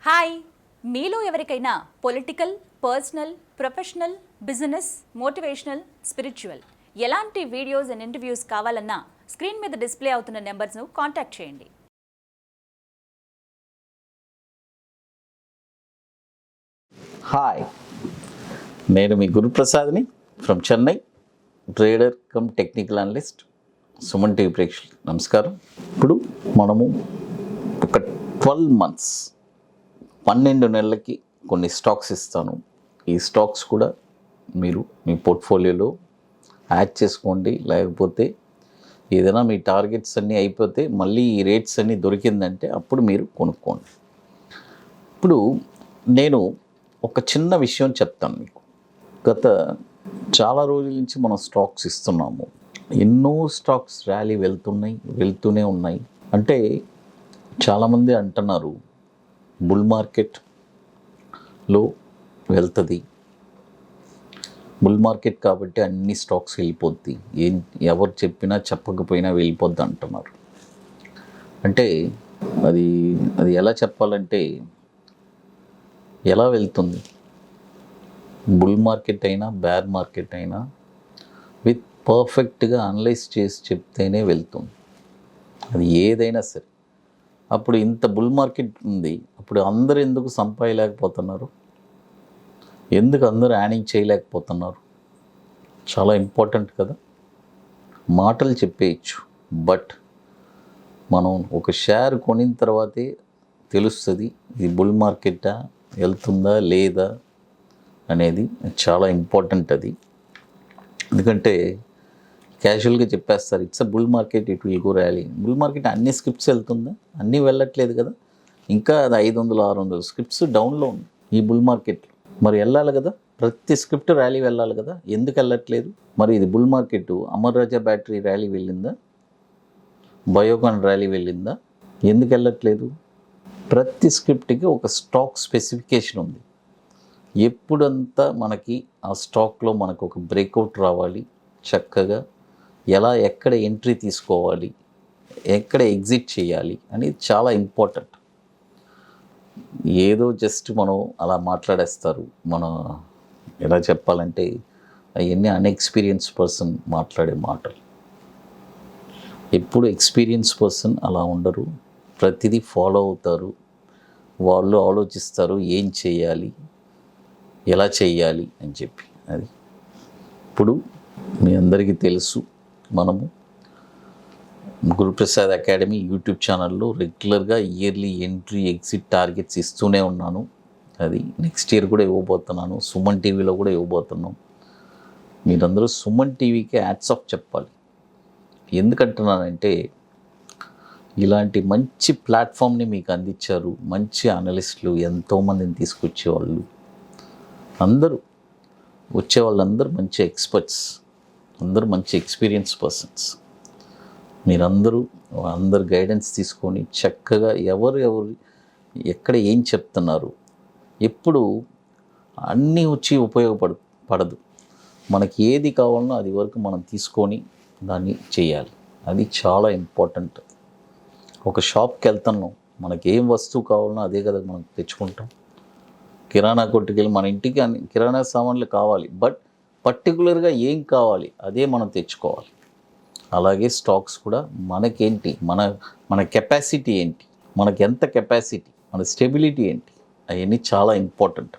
Hi, మీలో ఎవరికైనా political, personal, professional, business, motivational, spiritual ఎలాంటి వీడియోస్ అండ్ ఇంటర్వ్యూస్ కావాలన్నా స్క్రీన్ మీద డిస్ప్లే అవుతున్న నెంబర్స్ను కాంటాక్ట్ చేయండి. హాయ్, నేను మీ గురుప్రసాద్ని from Chennai, trader cum technical analyst. Suman TV ప్రేక్షకులు నమస్కారం. ఇప్పుడు మనము ఒక 12 months 12 నెలలకి కొన్ని స్టాక్స్ ఇస్తాను. ఈ స్టాక్స్ కూడా మీరు మీ పోర్ట్ఫోలియోలో యాడ్ చేసుకోండి. లేకపోతే ఏదైనా మీ టార్గెట్స్ అన్నీ అయిపోతే మళ్ళీ ఈ రేట్స్ అన్నీ దొరికిందంటే అప్పుడు మీరు కొనుక్కోండి. ఇప్పుడు నేను ఒక చిన్న విషయం చెప్తాను మీకు. గత చాలా రోజుల నుంచి మనం స్టాక్స్ ఇస్తున్నాము. ఎన్నో స్టాక్స్ ర్యాలీ వెళ్తూనే ఉన్నాయి. అంటే చాలామంది అంటున్నారు బుల్ మార్కెట్లో వెళ్తుంది, బుల్ మార్కెట్ కాబట్టి అన్ని స్టాక్స్ వెళ్ళిపోద్ది, ఎవరు చెప్పినా చెప్పకపోయినా వెళ్ళిపోద్ది అంటున్నారు. అంటే అది ఎలా చెప్పాలంటే ఎలా వెళ్తుంది? బుల్ మార్కెట్ అయినా బేర్ మార్కెట్ అయినా విత్ పర్ఫెక్ట్గా అనలైజ్ చేసి చెప్తేనే వెళ్తుంది. అది ఏదైనా సరే. అప్పుడు ఇంత బుల్ మార్కెట్ ఉంది, అప్పుడు అందరూ ఎందుకు సంపాదలేకపోతున్నారు? ఎందుకు అందరూ యానింగ్ చేయలేకపోతున్నారు? చాలా ఇంపార్టెంట్ కదా. మాటలు చెప్పేయచ్చు, బట్ మనం ఒక షేర్ కొనిన తర్వాతే తెలుస్తుంది ఇది బుల్ మార్కెటా, వెళ్తుందా లేదా అనేది. చాలా ఇంపార్టెంట్ అది. ఎందుకంటే క్యాజువల్గా చెప్పేస్తారు it's a bull market, it will go rally. Bull market అన్ని స్క్రిప్ట్స్ వెళ్తుందా? అన్నీ వెళ్ళట్లేదు కదా. ఇంకా అది 500-600 స్క్రిప్ట్స్ డౌన్లో ఉంది ఈ బుల్ మార్కెట్లో. మరి వెళ్ళాలి కదా, ప్రతి స్క్రిప్ట్ ర్యాలీ వెళ్ళాలి కదా. ఎందుకు వెళ్ళట్లేదు? మరి ఇది బుల్ మార్కెట్ అమర్ రాజా బ్యాటరీ ర్యాలీ వెళ్ళిందా? బయోకాన్ ర్యాలీ వెళ్ళిందా? ఎందుకు వెళ్ళట్లేదు? ప్రతి స్క్రిప్ట్కి ఒక స్టాక్ స్పెసిఫికేషన్ ఉంది. ఎప్పుడంతా మనకి ఆ స్టాక్లో మనకు ఒక బ్రేక్అవుట్ రావాలి, చక్కగా ఎక్కడ ఎంట్రీ తీసుకోవాలి, ఎక్కడ ఎగ్జిట్ చేయాలి అనేది చాలా ఇంపార్టెంట్. ఏదో జస్ట్ మనం అలా మాట్లాడేస్తారు. మనం ఎలా చెప్పాలంటే అవన్నీ అన్ఎక్స్పీరియన్స్ పర్సన్ మాట్లాడే మాటలు. ఎప్పుడు ఎక్స్పీరియన్స్ పర్సన్ అలా ఉండరు. ప్రతిదీ ఫాలో అవుతారు. వాళ్ళు ఆలోచిస్తారు ఏం చేయాలి, ఎలా చేయాలి అని చెప్పి. అది ఇప్పుడు మీ అందరికీ తెలుసు, మనము గురుప్రసాద్ అకాడమీ యూట్యూబ్ ఛానల్లో రెగ్యులర్గా ఇయర్లీ ఎంట్రీ ఎగ్జిట్ టార్గెట్స్ ఇస్తూనే ఉన్నాను. అది నెక్స్ట్ ఇయర్ కూడా ఇవ్వబోతున్నాను. సుమన్ టీవీలో కూడా ఇవ్వబోతున్నాం. మీరందరూ సుమన్ టీవీకి హ్యాట్స్ ఆఫ్ చెప్పాలి. ఎందుకంటున్నానంటే ఇలాంటి మంచి ప్లాట్ఫామ్ని మీకు అందించారు. మంచి అనలిస్టులు ఎంతోమందిని తీసుకొచ్చేవాళ్ళు, అందరూ వచ్చేవాళ్ళందరూ మంచి ఎక్స్పర్ట్స్, అందరూ మంచి ఎక్స్పీరియన్స్ పర్సన్స్. మీరందరూ అందరు గైడెన్స్ తీసుకొని చక్కగా ఎవరు ఎక్కడ ఏం చెప్తున్నారు, ఎప్పుడు అన్నీ వచ్చి పడదు. మనకి ఏది కావాలనో అది వరకు మనం తీసుకొని దాన్ని చేయాలి. అది చాలా ఇంపార్టెంట్. ఒక షాప్కి వెళ్తున్నాం, మనకి ఏం వస్తువు కావాలనో అదే కదా మనం తెచ్చుకుంటాం. కిరాణా కొట్టుకు వెళ్ళి మన ఇంటికి అన్ని కిరాణా సామాన్లు కావాలి, బట్ పర్టికులర్గా ఏం కావాలి అదే మనం తెచ్చుకోవాలి. అలాగే స్టాక్స్ కూడా మనకేంటి, మన కెపాసిటీ ఏంటి, మనకి ఎంత కెపాసిటీ, మన స్టెబిలిటీ ఏంటి, అవన్నీ చాలా ఇంపార్టెంట్.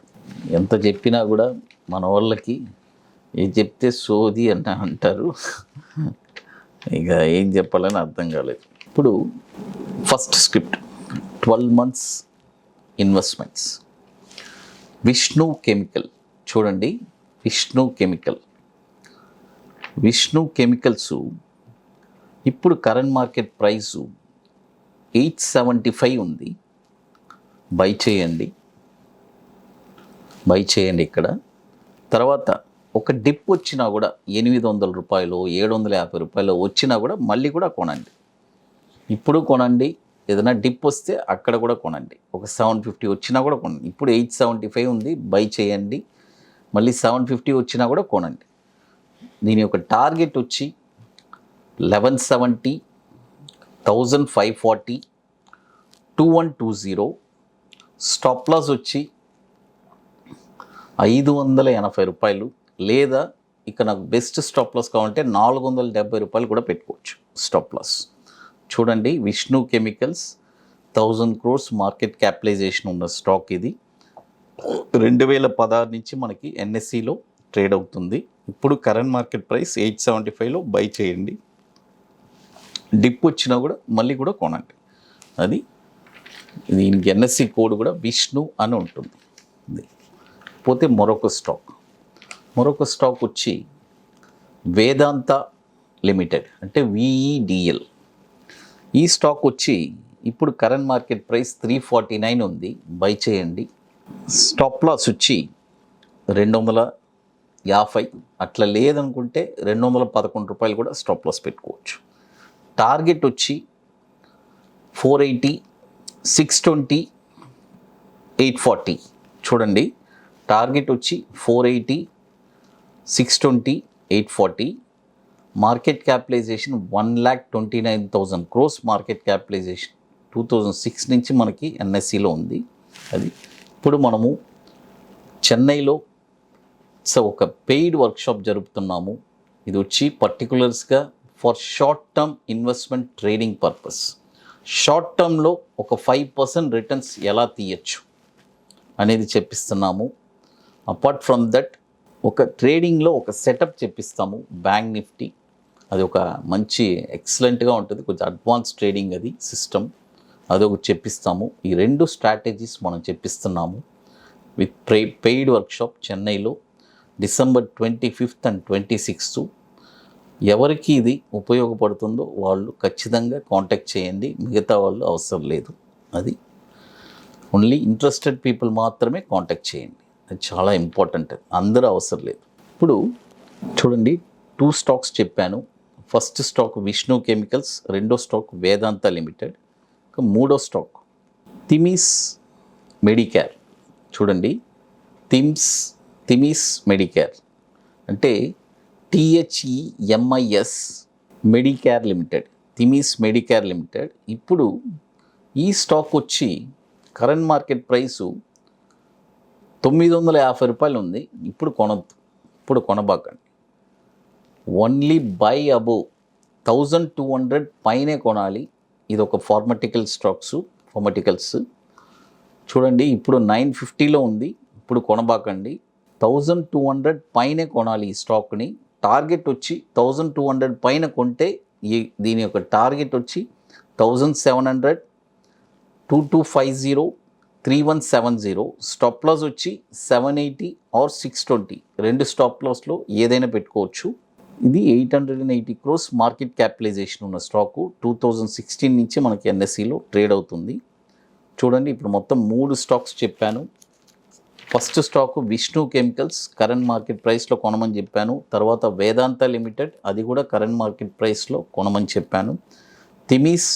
ఎంత చెప్పినా కూడా మన వాళ్ళకి ఏం చెప్తే సోది అని అంటారు. ఇక ఏం చెప్పాలని అర్థం కాలేదు. ఇప్పుడు first script 12 months investments. Vishnu chemical చూడండి. విష్ణు కెమికల్స్ ఇప్పుడు కరెంట్ మార్కెట్ ప్రైసు 875 ఉంది. బై చేయండి ఇక్కడ. తర్వాత ఒక డిప్ వచ్చినా కూడా 800 రూపాయలు 750 రూపాయలు వచ్చినా కూడా మళ్ళీ కూడా కొనండి. ఇప్పుడు కొనండి. ఏదైనా డిప్ వస్తే అక్కడ కూడా కొనండి. ఒక 750 వచ్చినా కూడా కొనండి. ఇప్పుడు 875 ఉంది, బై చేయండి. మళ్ళీ 750 వచ్చినా కూడా కొనండి. దీని యొక్క టార్గెట్ వచ్చి 1170, 1540, 2120, స్టాప్ లాస్ వచ్చి 580 రూపాయలు, లేదా ఇక నాకు బెస్ట్ స్టాప్ లాస్ కావాలంటే 470 రూపాయలు కూడా పెట్టుకోవచ్చు స్టాప్ లాస్. చూడండి, Vishnu Chemicals 1000 crores market capitalisation ఉన్న స్టాక్ ఇది. 2016 నుంచి మనకి ఎన్ఎస్సిలో ట్రేడ్ అవుతుంది. ఇప్పుడు కరెంట్ మార్కెట్ ప్రైస్ 875లో బై చేయండి. డిప్ వచ్చినా కూడా మళ్ళీ కూడా కొనండి. అది దీనికి ఎన్ఎస్సి కోడ్ కూడా విష్ణు అని ఉంటుంది. పోతే మరొక స్టాక్ వచ్చి వేదాంత లిమిటెడ్, అంటే విఈడిఎల్. ఈ స్టాక్ వచ్చి ఇప్పుడు కరెంట్ మార్కెట్ ప్రైస్ 349 ఉంది, బై చేయండి. స్టాప్ లాస్ వచ్చి 250, అట్లా లేదనుకుంటే 211 రూపాయలు కూడా స్టాప్ లాస్ పెట్టుకోవచ్చు. టార్గెట్ వచ్చి 480, 620, 840. చూడండి, టార్గెట్ వచ్చి 480, 620, 840. Market capitalisation 1,29,000 crores market capitalisation 2006 నుంచి మనకి ఎన్ఎస్సిలో ఉంది. అది ఇప్పుడు మనము చెన్నైలో ఒక పెయిడ్ వర్క్షాప్ జరుపుతున్నాము. ఇది వచ్చి పర్టికులర్స్గా for short term investment trading purpose. Short టర్మ్లో ఒక 5% రిటర్న్స్ ఎలా తీయచ్చు అనేది చెప్పిస్తున్నాము. అపార్ట్ ఫ్రమ్ దట్ ఒక ట్రేడింగ్లో ఒక సెటప్ చెప్పిస్తాము. బ్యాంక్ నిఫ్టీ అది ఒక మంచి ఎక్సలెంట్గా ఉంటుంది, కొంచెం అడ్వాన్స్ ట్రేడింగ్ అది సిస్టమ్, అది ఒకటి చెప్పిస్తాము. ఈ 2 స్ట్రాటజీస్ మనం చెప్పిస్తున్నాము విత్ పెయిడ్ వర్క్షాప్ చెన్నైలో December 25th and 26th. ఎవరికి ఇది ఉపయోగపడుతుందో వాళ్ళు ఖచ్చితంగా కాంటాక్ట్ చేయండి, మిగతా వాళ్ళు అవసరం లేదు. అది ఓన్లీ ఇంట్రెస్టెడ్ పీపుల్ మాత్రమే కాంటాక్ట్ చేయండి, అది చాలా ఇంపార్టెంట్, అందరూ అవసరం లేదు. ఇప్పుడు చూడండి, 2 స్టాక్స్ చెప్పాను. ఫస్ట్ స్టాక్ విష్ణు కెమికల్స్, రెండో స్టాక్ వేదాంత లిమిటెడ్, మూడో స్టాక్ తిమిస్ మెడికేర్. చూడండి, తిమిస్ మెడికేర్ అంటే THEMIS medicare limited, Themis medicare limited. ఇప్పుడు ఈ స్టాక్ వచ్చి కరెంట్ మార్కెట్ ప్రైసు 950 రూపాయలు ఉంది. ఇప్పుడు కొనద్దు, ఇప్పుడు కొనబాకండి. ఓన్లీ బై అబోవ్ 1200 పైనే కొనాలి. ఇది ఒక ఫార్మటికల్స్. చూడండి, ఇప్పుడు 950లో ఉంది, ఇప్పుడు కొనబాకండి. 1200 పైనే కొనాలి ఈ స్టాక్ని. టార్గెట్ వచ్చి 1200 పైన కొంటే దీని యొక్క టార్గెట్ వచ్చి 1700, 2250, 3170. స్టాప్ లాస్ వచ్చి 780 ఆర్ 620. 2 స్టాప్ లాస్లో ఏదైనా పెట్టుకోవచ్చు. ఇది 880 crores మార్కెట్ క్యాపిటలైజేషన్ ఉన్న స్టాకు. 2016 నుంచి మనకి ఎన్ఎస్సిలో ట్రేడ్ అవుతుంది. చూడండి, ఇప్పుడు మొత్తం 3 స్టాక్స్ చెప్పాను. First stock Vishnu chemicals current market ప్రైస్లో కొనమని చెప్పాను. తర్వాత వేదాంత లిమిటెడ్, అది కూడా కరెంట్ మార్కెట్ ప్రైస్లో కొనమని చెప్పాను. తిమిస్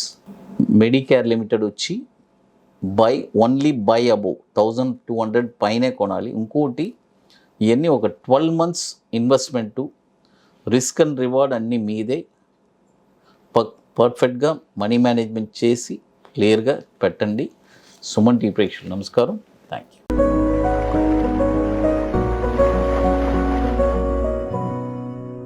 మెడికేర్ లిమిటెడ్ వచ్చి ఓన్లీ బై అబోవ్ 1200 పైనే కొనాలి. ఇంకోటి, ఇవన్నీ ఒక 12 months investment, risk and reward అన్నీ మీదే. పర్ఫెక్ట్గా మనీ మేనేజ్మెంట్ చేసి క్లియర్గా పెట్టండి. సుమన్ టీవీ ప్రేక్షకులు నమస్కారం, థ్యాంక్ యూ.